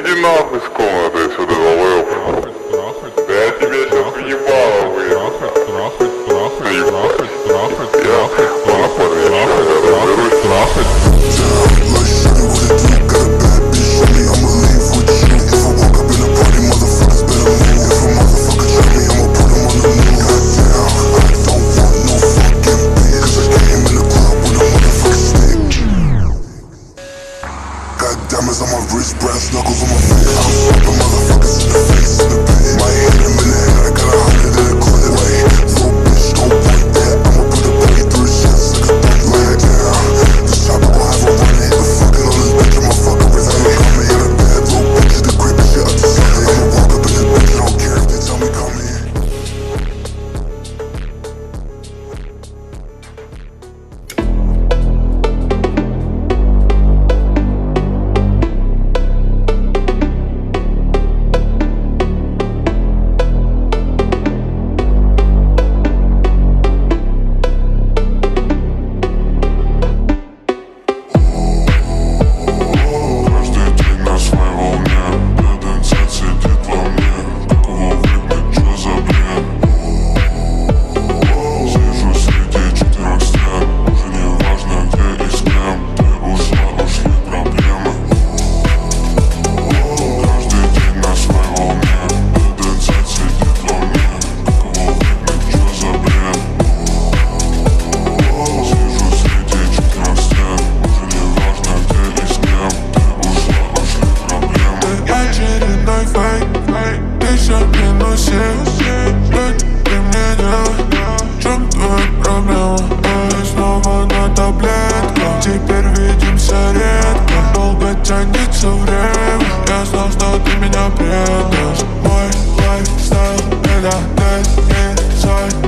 Иди нахуй с комнаты отсюда, долбоёб. Да я тебя сейчас въебало выебу. Diamonds on my wrist, brass knuckles on my face. I'm slapping motherfuckers in the face, in the pit. Might hit him in the head, I got 100 in a clip. Wait, little bitch, don't point that. I'ma put a baby through his chest like a thump. Lay it down. This chopper gon' have a run and hit the fucking on this bitch. I'ma fuck her with me. Call me in a bad little bitch, the crib and shit up to Sunday. I'ma walk up in this bitch, I don't care if they tell me come in. Теперь видимся редко, долго тянется время. Я знал, что ты меня предашь. Мой лайфстайл, это ты и